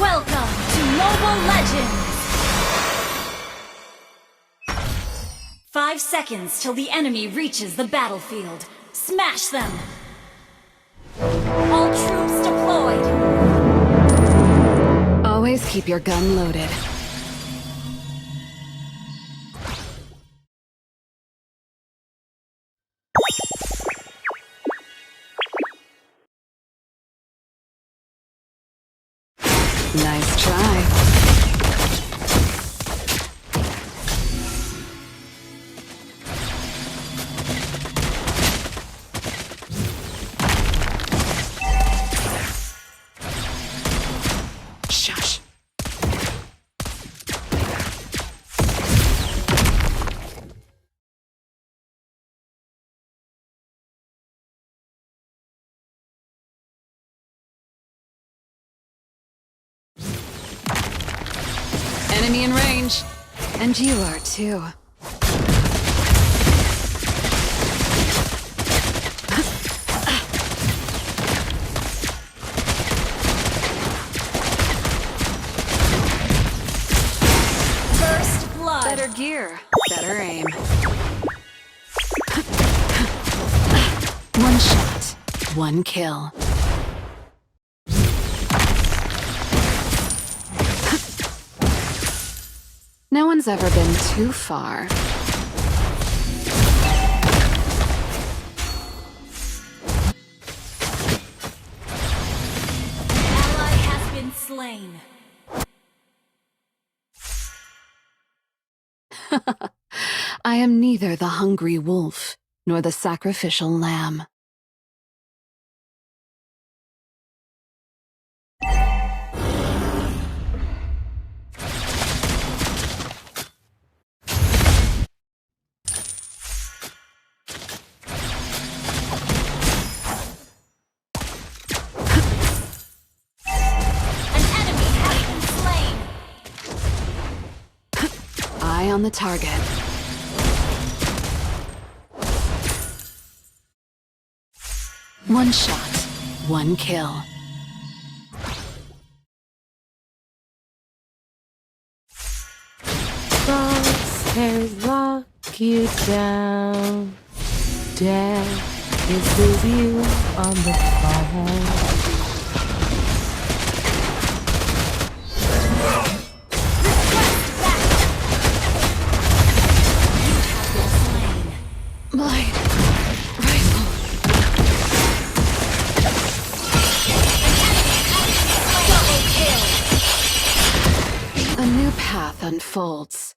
Welcome to Mobile Legends! 5 seconds till the enemy reaches the battlefield. Smash them! All troops deployed! Always keep your gun loaded. Nice try. Shush. Enemy in range. And you are too. First blood! Better gear, better aim. One shot, one kill. No one's ever been too far. Ally has been slain. I am neither the hungry wolf nor the sacrificial lamb. Eye on the target. One shot, one kill. Crosshairs lock you down. Death is with you on the phone. My rifle. A new path unfolds.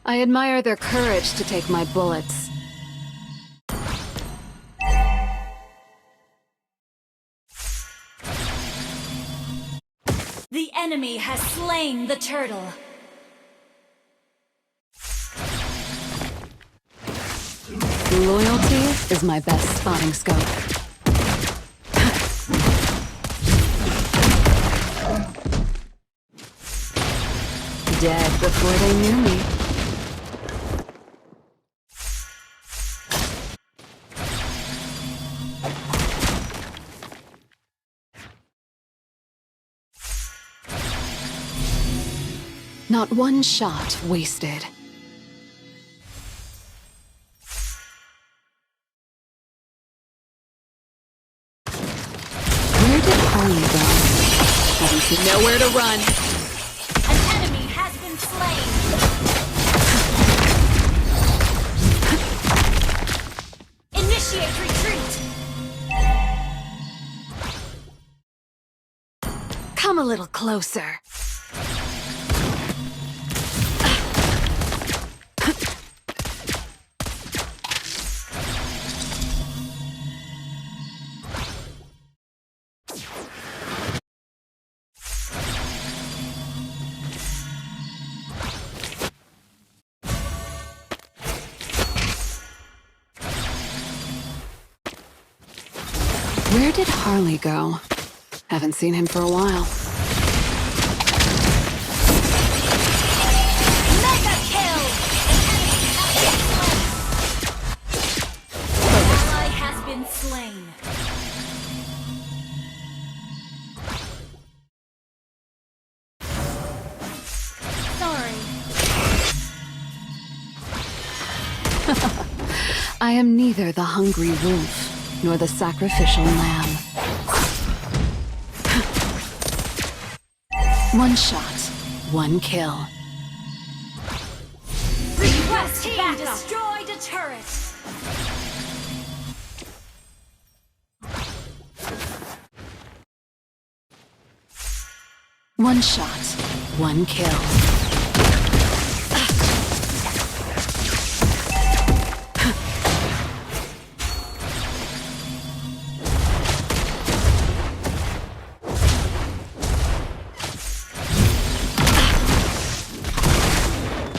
I admire their courage to take my bullets. The enemy has slain the turtle. Loyalty is my best spotting scope. Dead before they knew me. Not one shot wasted. Where did Harley go? Nowhere to run. An enemy has been slain. Initiate retreat. Come a little closer. Where did Harley go? Haven't seen him for a while. Mega kill! An ally has been slain. I am neither the hungry wolf nor the sacrificial lamb. One shot, one kill. Request team destroyed a turret. One shot, one kill.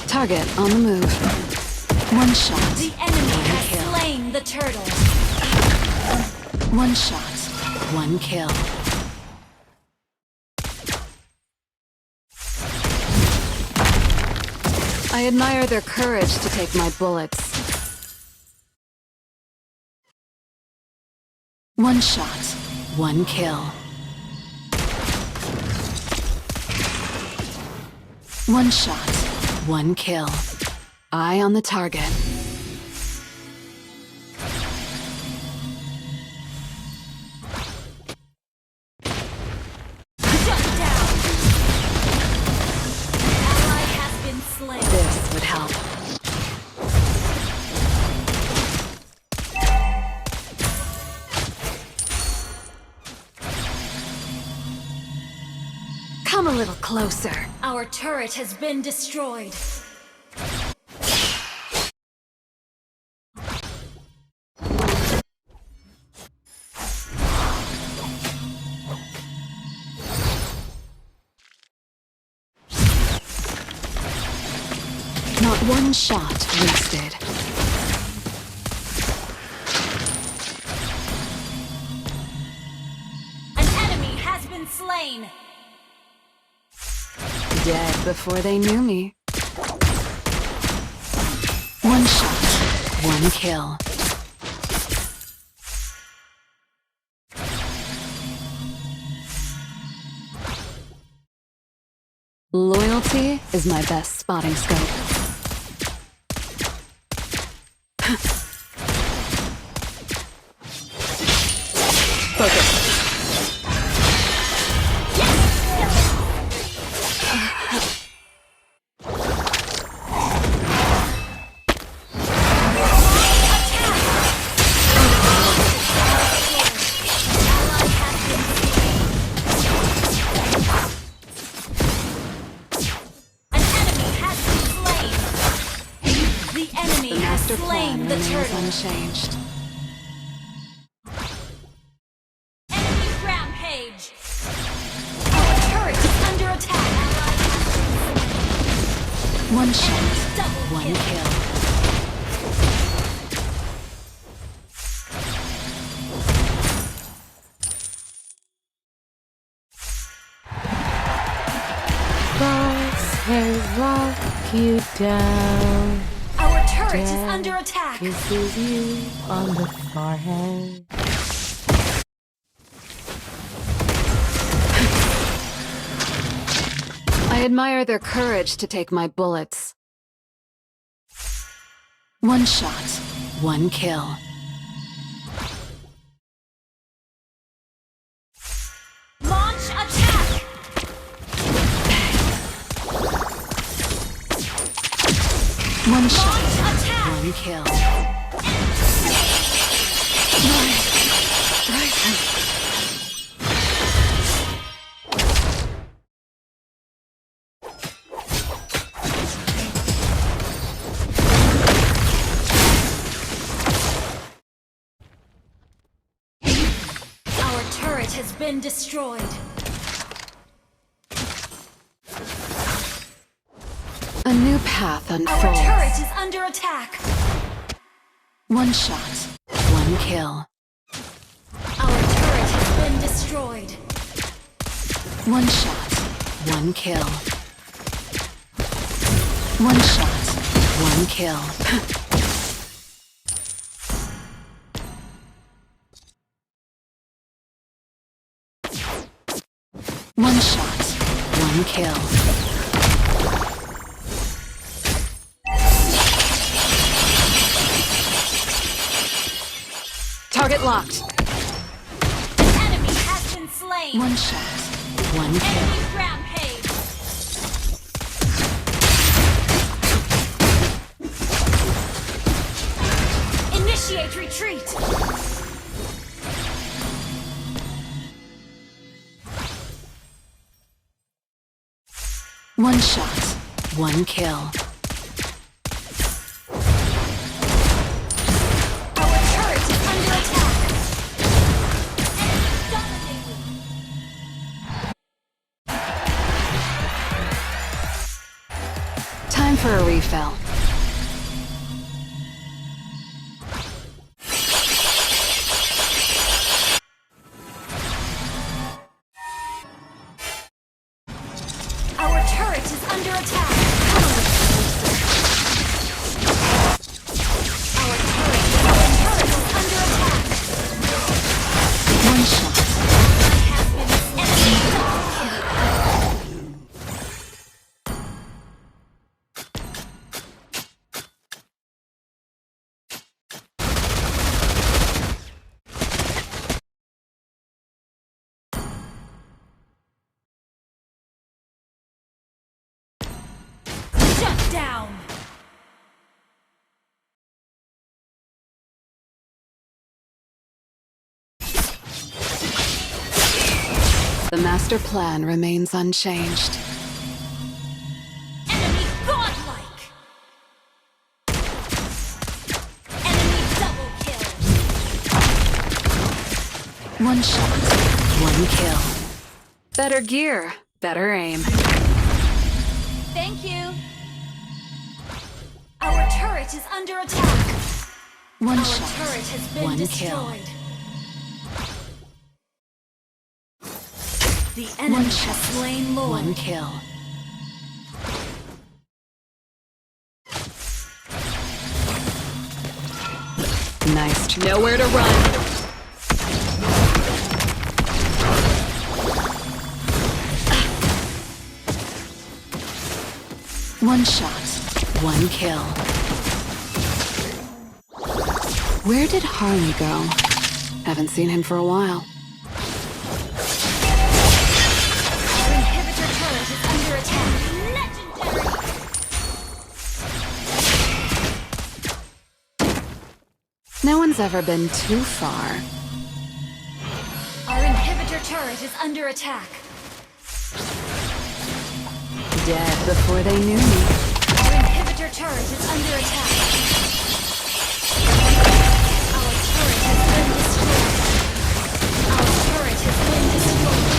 Target on the move. One shot. The enemy has slain the turtle. One shot, one kill. I admire their courage to take my bullets. One shot, one kill. One shot, one kill. Eye on the target. Shut down. Ally has been slain. This would help. Come a little closer. Our turret has been destroyed. Not one shot wasted. An enemy has been slain. Dead before they knew me. One shot, one kill. Loyalty is my best spotting scope. Focus. Master plan remains unchanged. Enemy rampage. Our turret is under attack. One shot, Double one kill. Crosshairs lock you down. Our turret is under attack. Kisses you on the forehead. I admire their courage to take my bullets. One shot, one kill. Launch attack. One shot, Launch attack. one kill. Our turret has been destroyed. A new path Our unfolds. turret is under attack. One shot, one kill. Our turret has been destroyed. One shot, one kill. One shot, one kill. One shot, one kill. Target locked. An enemy has been slain. One shot. One kill. Enemy rampage. Initiate retreat. One shot. One kill. Our turret is under attack. Enemy dominating. Time for a refill. Our turret is under attack. Our turret is under attack. One shot. Has been enemy double kill. Shut down. The master plan remains unchanged. Enemy godlike. Enemy double kill. One shot. One kill. Better gear. Better aim. Thank you. Our turret is under attack. One Our shot. turret has been One destroyed. kill. The enemy One has shot. slain Lord. One kill. Nice. Nowhere to run. One shot. One kill. Where did Harley go? Haven't seen him for a while. Our inhibitor turret is under attack. Legendary. No one's ever been too far. Our inhibitor turret is under attack. Dead before they knew me. Our inhibitor turret is under attack. Our turret has been destroyed. Our turret has been destroyed.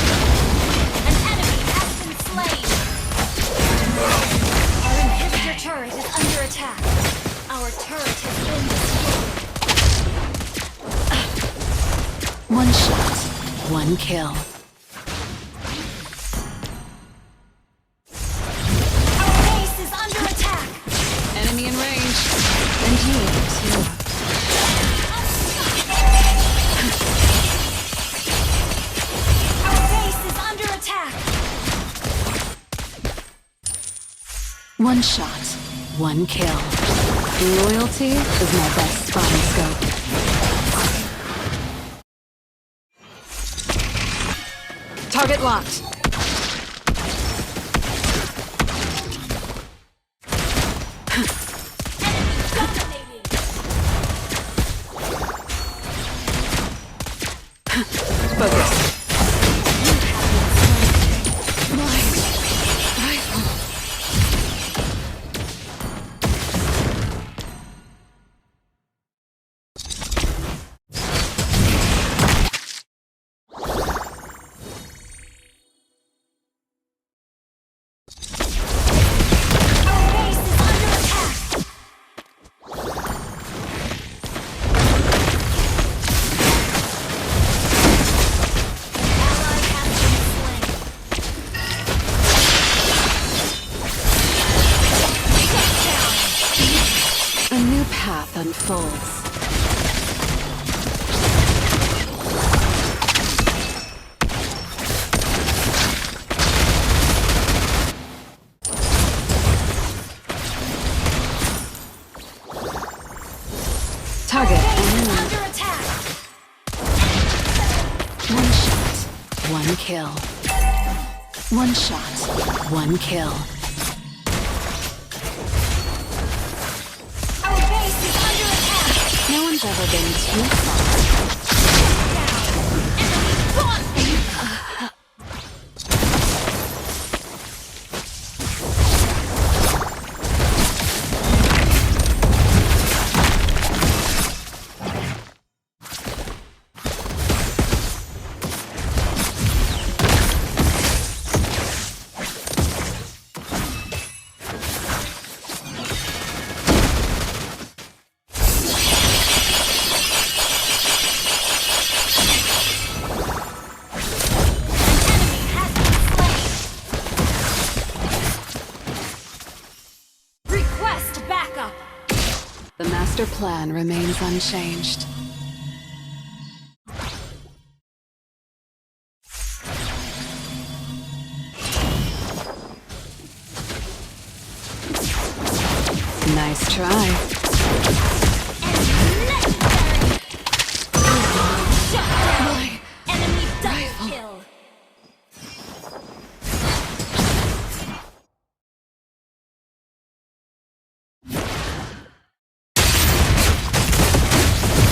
An enemy has been slain. Our inhibitor turret is under attack. Our turret has been destroyed. One shot. One kill. Our base is under attack. Enemy in range. And you, too. Our base is under attack. One shot. One kill. Loyalty is my best spotting scope. Target locked. Enemy dominating. Focus. Our base is under attack. Ally has been slain. Shut down. A new path unfolds. Target Base is enemy. under attack. one kill. One shot, one kill. Our base is under attack. No one's ever been too far. Enemy gone. Request backup. The master plan remains unchanged. Nice try. Legendary. Shut down. My Enemy double rifle. kill.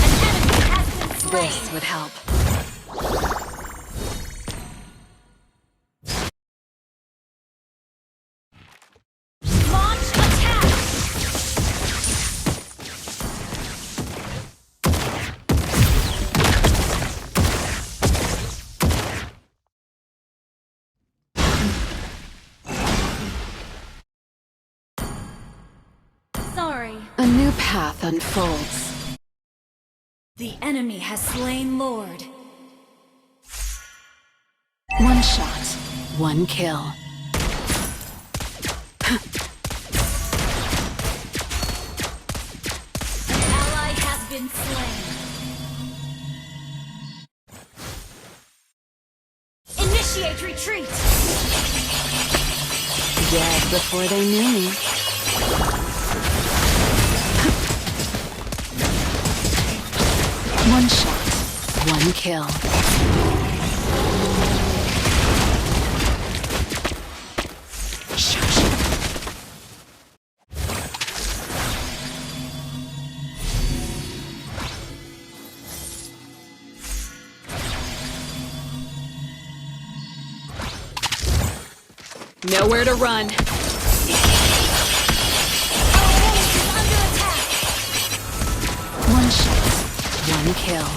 An enemy has been slain. This would help. Launch attack. Sorry. A new path unfolds. The enemy has slain Lord. One shot, one kill. An ally has been slain. Initiate retreat. Dead before they knew me. One shot, one kill. Shush. Nowhere to run. Our base is under attack. One shot, one kill.